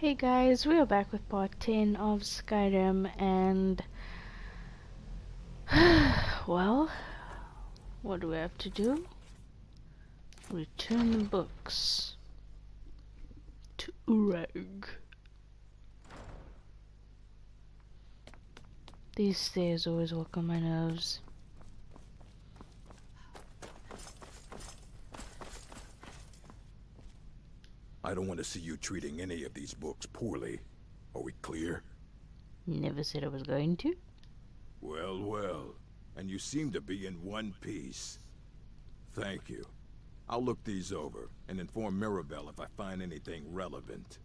Hey guys, we are back with part 10 of Skyrim and well, what do we have to do? Return the books to Urag. These stairs always walk on my nerves. I don't want to see you treating any of these books poorly. Are we clear? Never said I was going to. Well, well. And you seem to be in one piece. Thank you. I'll look these over and inform Mirabelle if I find anything relevant.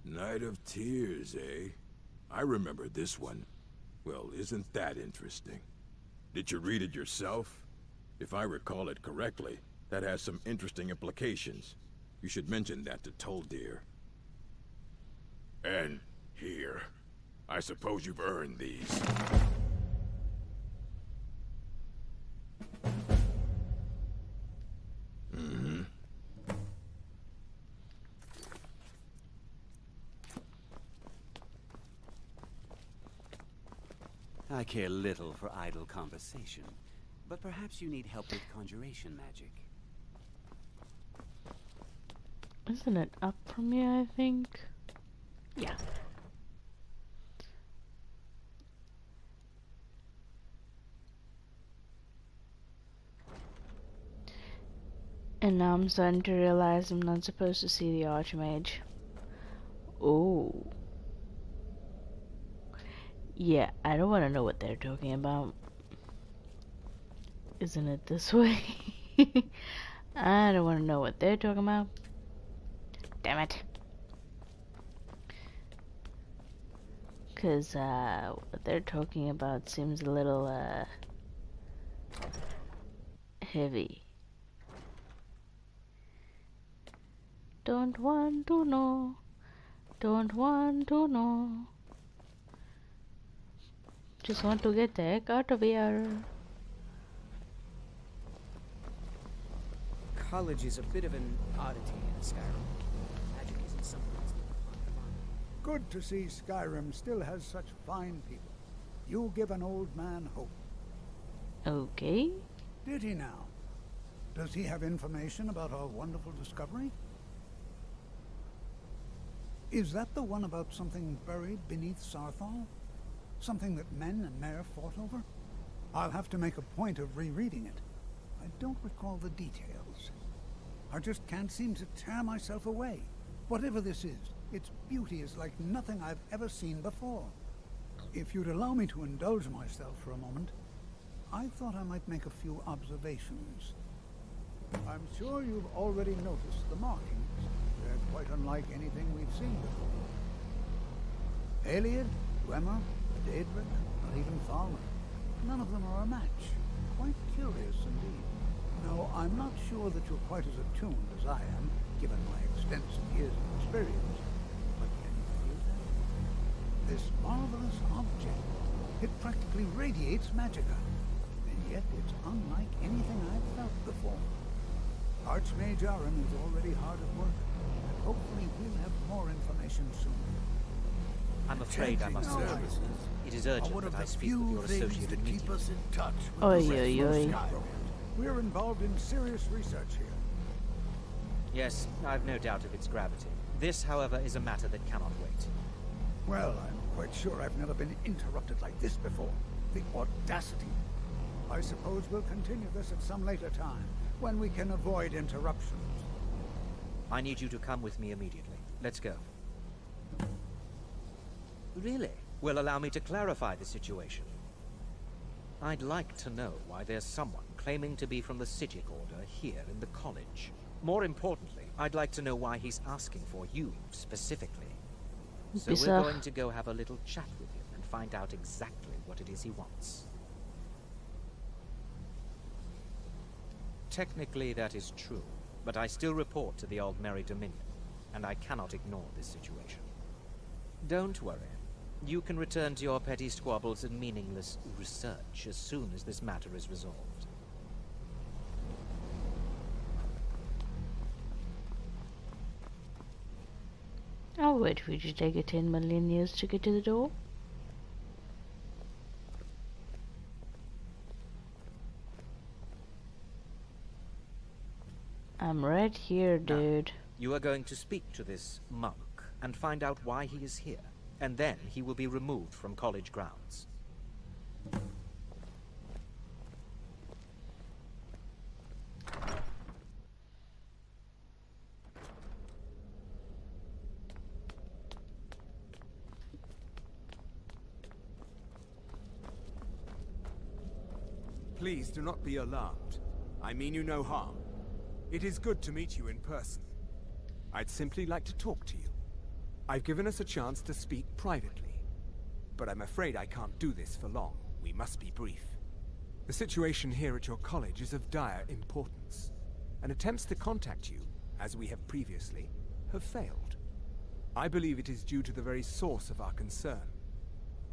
Night of Tears, eh? I remember this one. Well, isn't that interesting? Did you read it yourself? If I recall it correctly, that has some interesting implications. You should mention that to Toldir. And here. I suppose you've earned these. I care little for idle conversation, but perhaps you need help with conjuration magic. Isn't it up from here, I think? Yeah. And now I'm starting to realize I'm not supposed to see the Archmage. Oh. Yeah, I don't want to know what they're talking about. Isn't it this way? I don't want to know what they're talking about. Damn it. Because, what they're talking about seems a little, heavy. Don't want to know. Don't want to know. Just want to get the heck out of here. College is a bit of an oddity in Skyrim. Magic isn't something that's fun. Good to see Skyrim still has such fine people. You give an old man hope. Okay. Did he now? Does he have information about our wonderful discovery? Is that the one about something buried beneath Sarthal? Something that men and Mare fought over? I'll have to make a point of rereading it. I don't recall the details. I just can't seem to tear myself away. Whatever this is, its beauty is like nothing I've ever seen before. If you'd allow me to indulge myself for a moment, I thought I might make a few observations. I'm sure you've already noticed the markings. They're quite unlike anything we've seen before. Ayleid, Dwemer, Daedric, not even Thalmor. None of them are a match. Quite curious indeed. Now, I'm not sure that you're quite as attuned as I am, given my extensive years of experience. But can you feel that? This marvelous object. It practically radiates magicka. And yet it's unlike anything I've felt before. Archmage Aram is already hard at work, and hopefully we'll have more information soon. I'm afraid I must go. It is urgent that I speak with your associate immediately. Oi, oi, oi. We're involved in serious research here. Yes, I've no doubt of its gravity. This, however, is a matter that cannot wait. Well, I'm quite sure I've never been interrupted like this before. The audacity. I suppose we'll continue this at some later time, when we can avoid interruptions. I need you to come with me immediately. Let's go. Really? Well, allow me to clarify the situation. I'd like to know why there's someone claiming to be from the Sijic Order here in the college. More importantly, I'd like to know why he's asking for you, specifically. So we're going to go have a little chat with him and find out exactly what it is he wants. Technically, that is true, but I still report to the Aldmeri Dominion, and I cannot ignore this situation. Don't worry. You can return to your petty squabbles and meaningless research as soon as this matter is resolved. I'll wait for you to take a 10 million years to get to the door. I'm right here, dude. You are going to speak to this monk and find out why he is here, and then he will be removed from college grounds. Please do not be alarmed. I mean you no harm. It is good to meet you in person. I'd simply like to talk to you. I've given us a chance to speak privately. But I'm afraid I can't do this for long. We must be brief. The situation here at your college is of dire importance, and attempts to contact you, as we have previously, have failed. I believe it is due to the very source of our concern.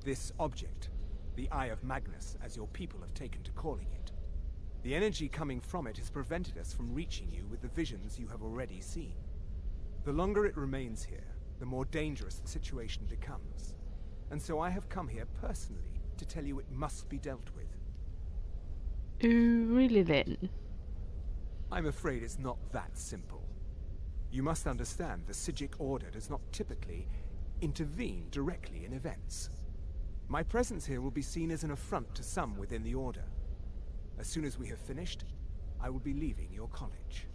This object, the Eye of Magnus, as your people have taken to calling it. The energy coming from it has prevented us from reaching you with the visions you have already seen. The longer it remains here, the more dangerous the situation becomes. And so I have come here personally to tell you it must be dealt with. Really then? I'm afraid it's not that simple. You must understand the Psijic Order does not typically intervene directly in events. My presence here will be seen as an affront to some within the Order. As soon as we have finished, I will be leaving your college.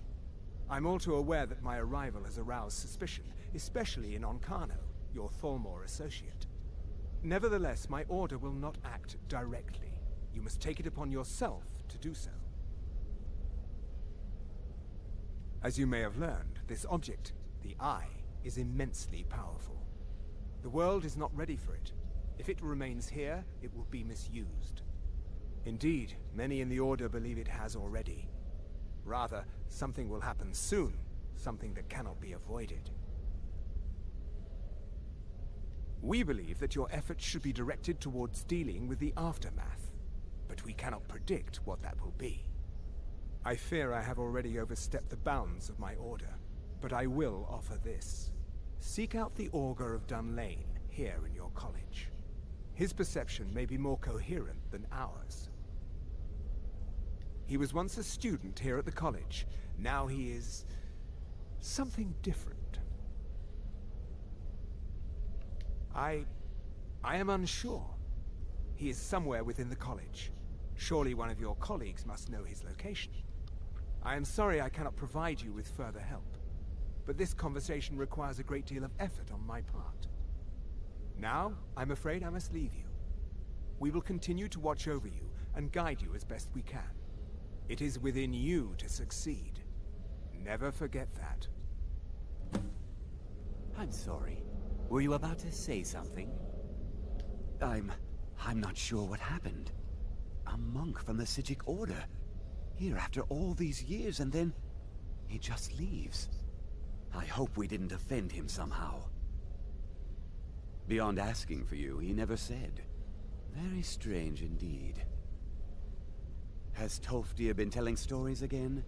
I'm all too aware that my arrival has aroused suspicion, especially in Onkano, your Thalmor associate. Nevertheless, my order will not act directly. You must take it upon yourself to do so. As you may have learned, this object, the Eye, is immensely powerful. The world is not ready for it. If it remains here, it will be misused. Indeed, many in the Order believe it has already. Rather, something will happen soon, something that cannot be avoided. We believe that your efforts should be directed towards dealing with the aftermath, but we cannot predict what that will be. I fear I have already overstepped the bounds of my order, but I will offer this. Seek out the Augur of Dunlane here in your college. His perception may be more coherent than ours. He was once a student here at the college. Now he is something different. I am unsure. He is somewhere within the college. Surely one of your colleagues must know his location. I am sorry I cannot provide you with further help, but this conversation requires a great deal of effort on my part. Now, I'm afraid I must leave you. We will continue to watch over you and guide you as best we can. It is within you to succeed. Never forget that. I'm sorry. Were you about to say something? I'm not sure what happened. A monk from the Psijic Order. Here after all these years, and then he just leaves. I hope we didn't offend him somehow. Beyond asking for you, he never said. Very strange indeed. Has Toftir been telling stories again?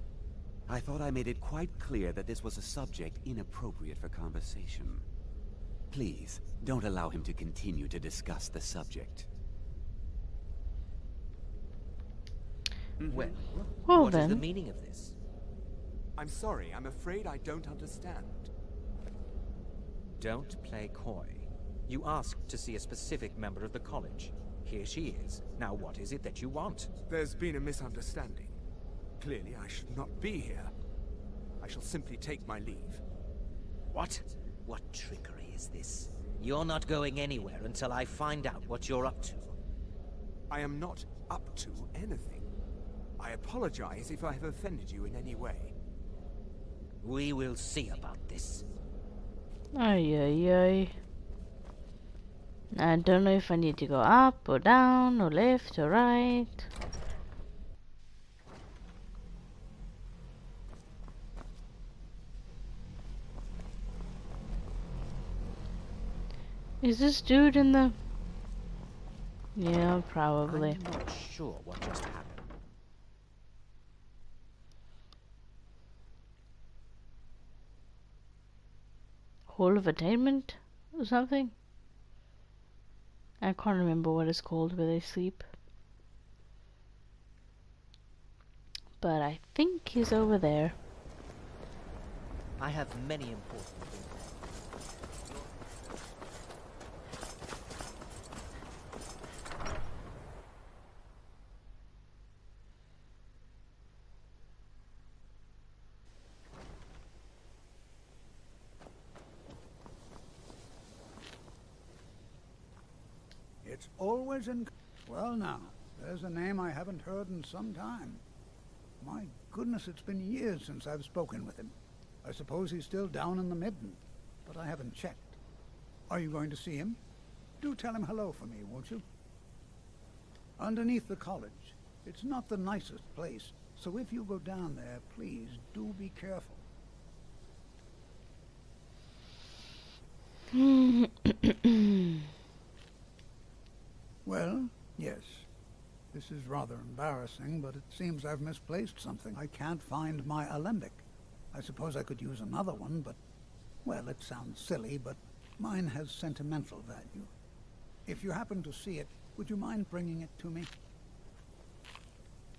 I thought I made it quite clear that this was a subject inappropriate for conversation. Please, don't allow him to continue to discuss the subject. Well, Well what is the then. meaning of this? I'm sorry, I'm afraid I don't understand. Don't play coy. You asked to see a specific member of the college. Here she is. Now what is it that you want? There's been a misunderstanding. Clearly I should not be here. I shall simply take my leave. What? What trickery is this? You're not going anywhere until I find out what you're up to. I am not up to anything. I apologize if I have offended you in any way. We will see about this. Ay, ay, ay. I don't know if I need to go up or down or left or right. Is this dude in the... Yeah, probably. I'm not sure what just happened. Hall of Attainment or something. I can't remember what it's called where they sleep. But I think he's over there. I have many important things. It's always in... Well now, there's a name I haven't heard in some time. My goodness, it's been years since I've spoken with him. I suppose he's still down in the Midden, but I haven't checked. Are you going to see him? Do tell him hello for me, won't you? Underneath the college. It's not the nicest place, so if you go down there, please do be careful. Well, yes. This is rather embarrassing, but it seems I've misplaced something. I can't find my alembic. I suppose I could use another one, but... well, it sounds silly, but mine has sentimental value. If you happen to see it, would you mind bringing it to me?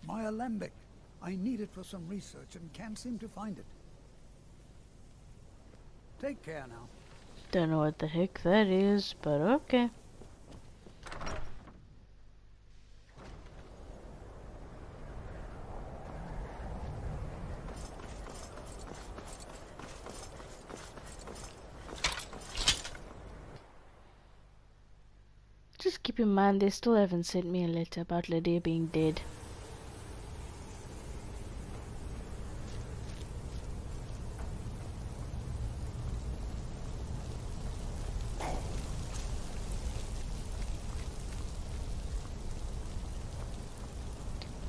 My alembic. I need it for some research and can't seem to find it. Take care now. Don't know what the heck that is, but okay. Just keep in mind they still haven't sent me a letter about Lydia being dead.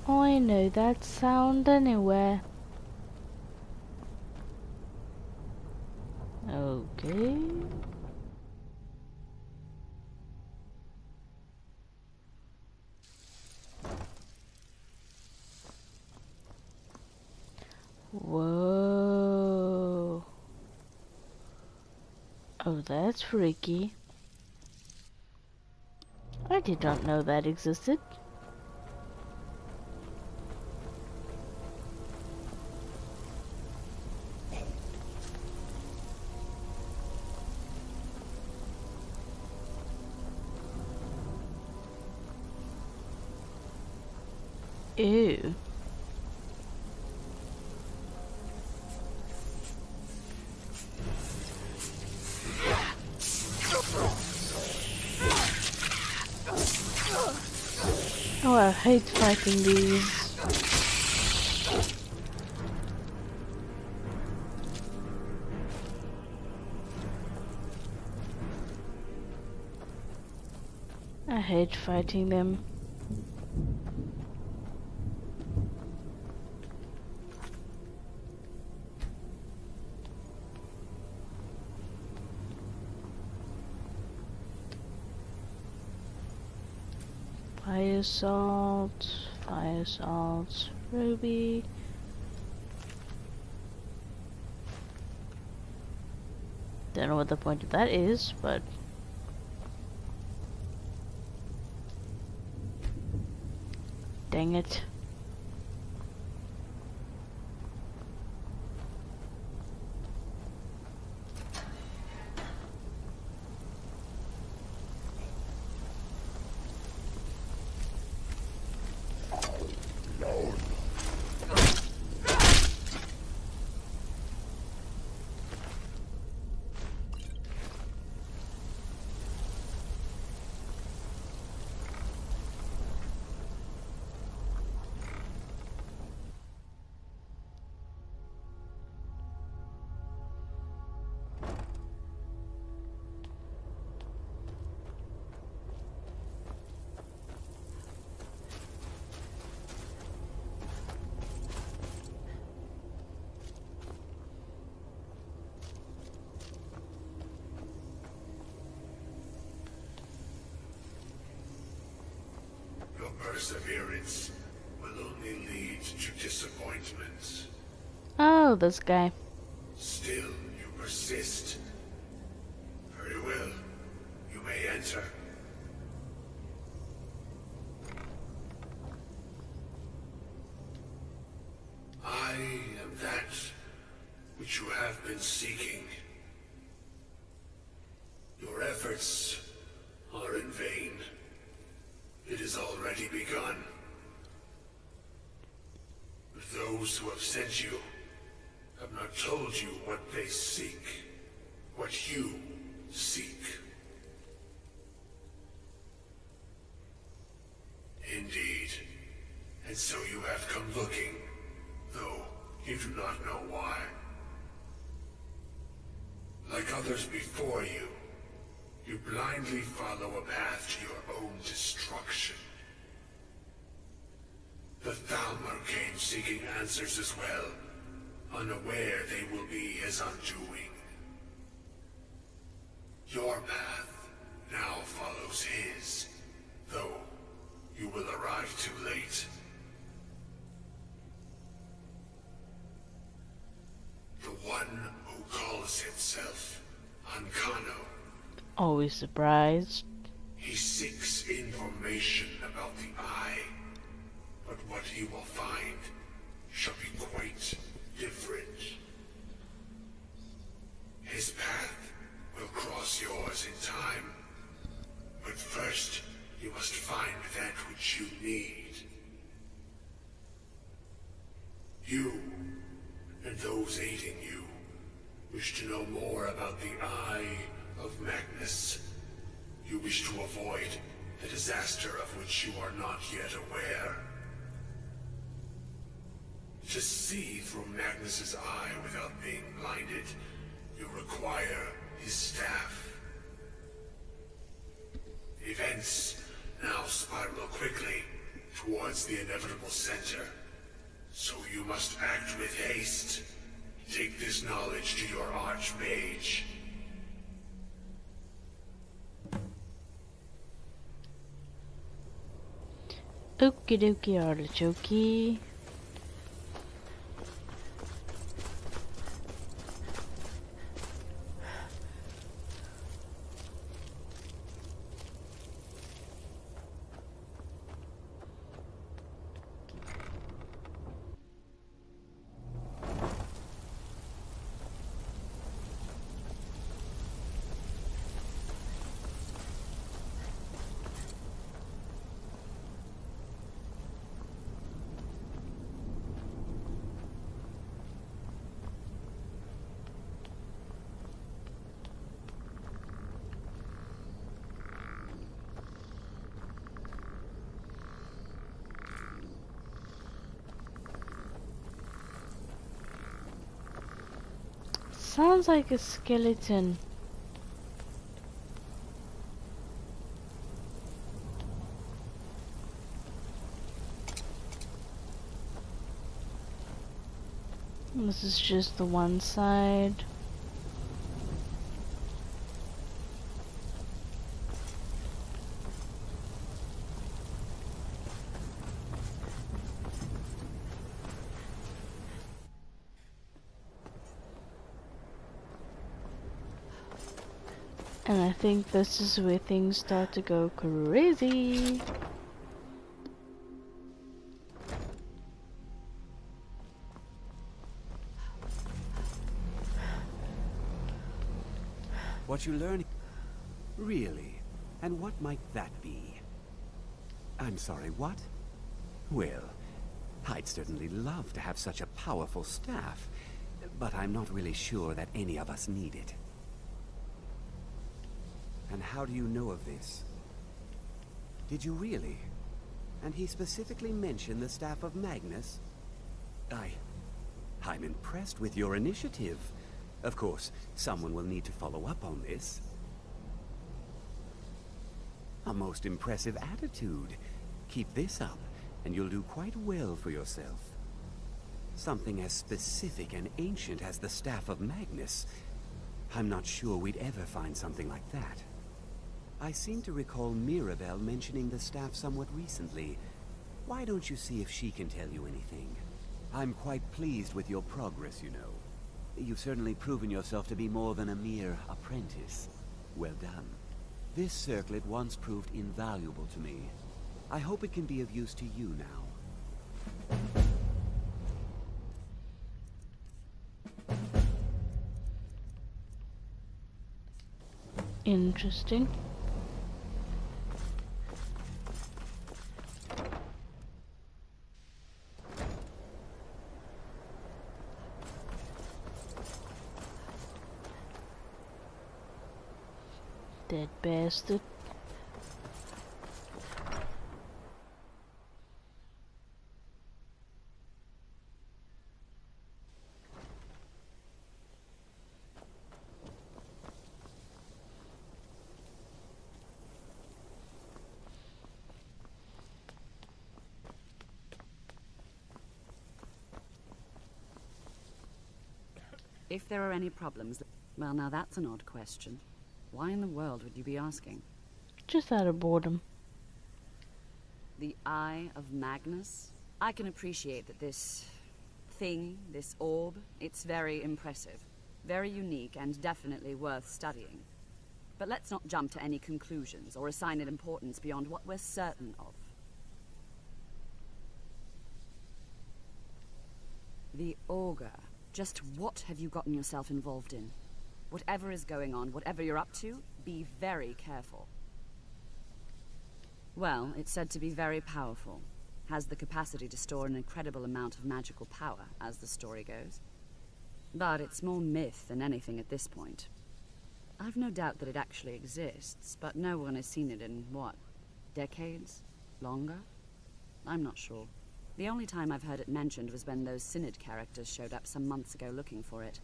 I know that sound anywhere. Okay. Whoa. Oh, that's freaky. I did not know that existed. Ew. Oh, I hate fighting these. I hate fighting them. Fire salt, ruby. Don't know what the point of that is, but dang it. Your perseverance will only lead to disappointments. Oh, this guy. Still, you persist. enter. I am that which you have been seeking. Your efforts are in vain. It has already begun. But those who have sent you have not told you what they seek, what you seek. Indeed. And so you have come looking, though you do not know why. Like others before you, you blindly follow a path to your own destruction. The Thalmor came seeking answers as well, unaware they will be his undoing. Your path now follows his, though you will arrive too late. The one who calls himself Ancano. Always surprised. He seeks information about the Eye, but what he will find shall be quite different. His path will cross yours in time, but first you must find that which you need. You, and those aiding you, wish to know more about the Eye of Magnus. You wish to avoid the disaster of which you are not yet aware. To see through Magnus's eye without being blinded, you require his staff. Events now spiral quickly towards the inevitable center, so you must act with haste. Take this knowledge to your Archmage. Okie dokie artichoke. Sounds like a skeleton. This is just the one side. And I think this is where things start to go crazy. What you learn? Really? And what might that be? I'm sorry, what? Well, I'd certainly love to have such a powerful staff, but I'm not really sure that any of us need it. And how do you know of this? Did you really? And he specifically mentioned the staff of Magnus? I'm impressed with your initiative. Of course, someone will need to follow up on this. A most impressive attitude. Keep this up, and you'll do quite well for yourself. Something as specific and ancient as the staff of Magnus. I'm not sure we'd ever find something like that. I seem to recall Mirabelle mentioning the staff somewhat recently. Why don't you see if she can tell you anything? I'm quite pleased with your progress, you know. You've certainly proven yourself to be more than a mere apprentice. Well done. This circlet once proved invaluable to me. I hope it can be of use to you now. Interesting. Dead bastard. If there are any problems, well, now that's an odd question. Why in the world would you be asking? Just out of boredom. The Eye of Magnus? I can appreciate that this thing, this orb, it's very impressive, very unique, and definitely worth studying. But let's not jump to any conclusions or assign it importance beyond what we're certain of. The Augur. Just what have you gotten yourself involved in? Whatever is going on, whatever you're up to, be very careful. Well, it's said to be very powerful. Has the capacity to store an incredible amount of magical power, as the story goes. But it's more myth than anything at this point. I've no doubt that it actually exists, but no one has seen it in, what, decades? Longer? I'm not sure. The only time I've heard it mentioned was when those Synod characters showed up some months ago looking for it.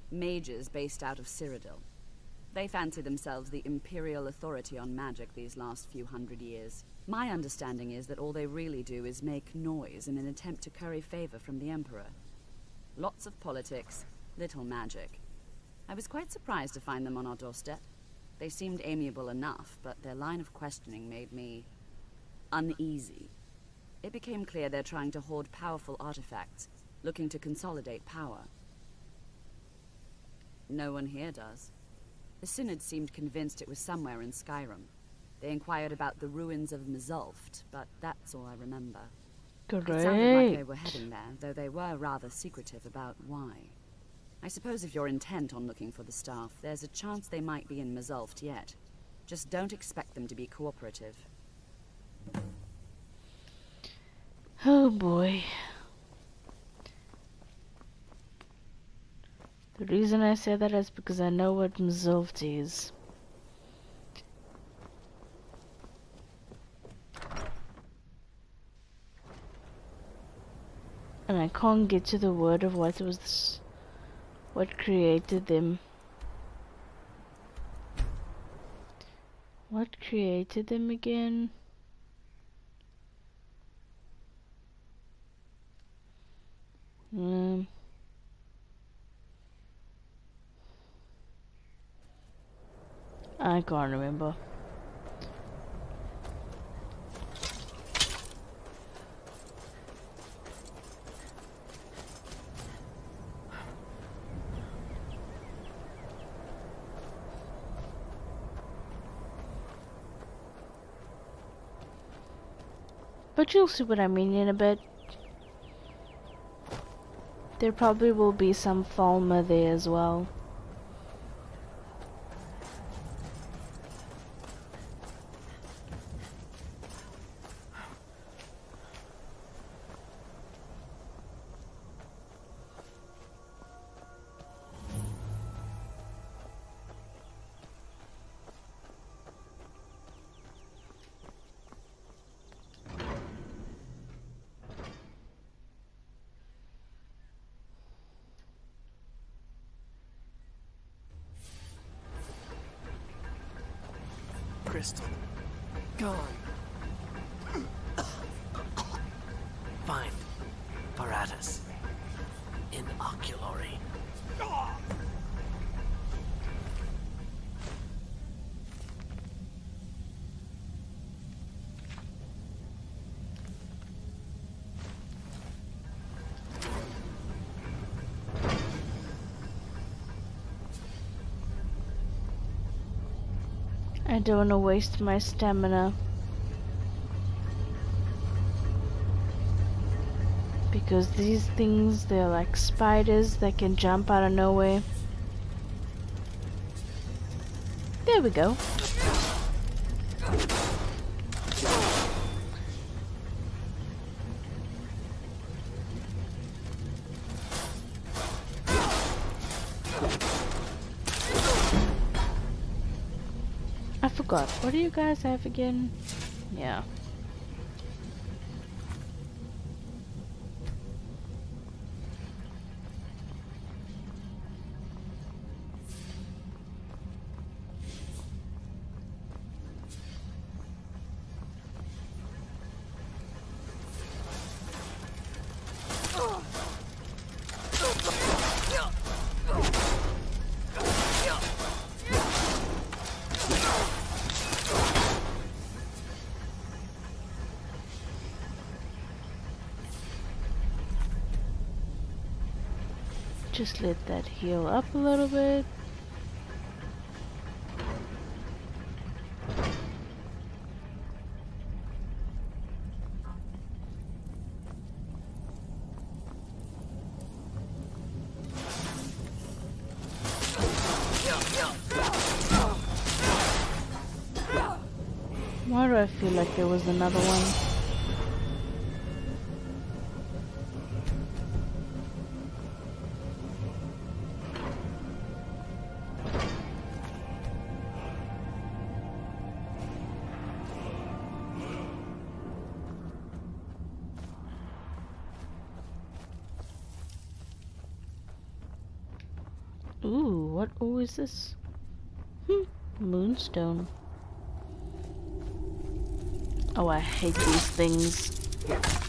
Mages based out of Cyrodiil. They fancy themselves the imperial authority on magic these last few hundred years. My understanding is that all they really do is make noise in an attempt to curry favor from the Emperor. Lots of politics, little magic. I was quite surprised to find them on our doorstep. They seemed amiable enough, but their line of questioning made me uneasy. It became clear they're trying to hoard powerful artifacts, looking to consolidate power. No one here does. The Synod seemed convinced it was somewhere in Skyrim. They inquired about the ruins of Mzulft, but that's all I remember. Great. It sounded like they were heading there, though they were rather secretive about why. I suppose if you're intent on looking for the staff, there's a chance they might be in Mzulft yet. Just don't expect them to be cooperative. Oh boy. The reason I say that is because I know what Mzulft is. And I can't get to the word of what was what created them. What created them again? I can't remember. But you'll see what I mean in a bit. There probably will be some Falmer there as well. Crystal. Gone. Find Paratus. Inoculary. I don't want to waste my stamina. Because these things, they're like spiders that can jump out of nowhere. There we go. I forgot. What do you guys have again? Yeah. Just let that heal up a little bit. Why do I feel like there was another one? Ooh, what ore is this? Moonstone. Oh, I hate these things.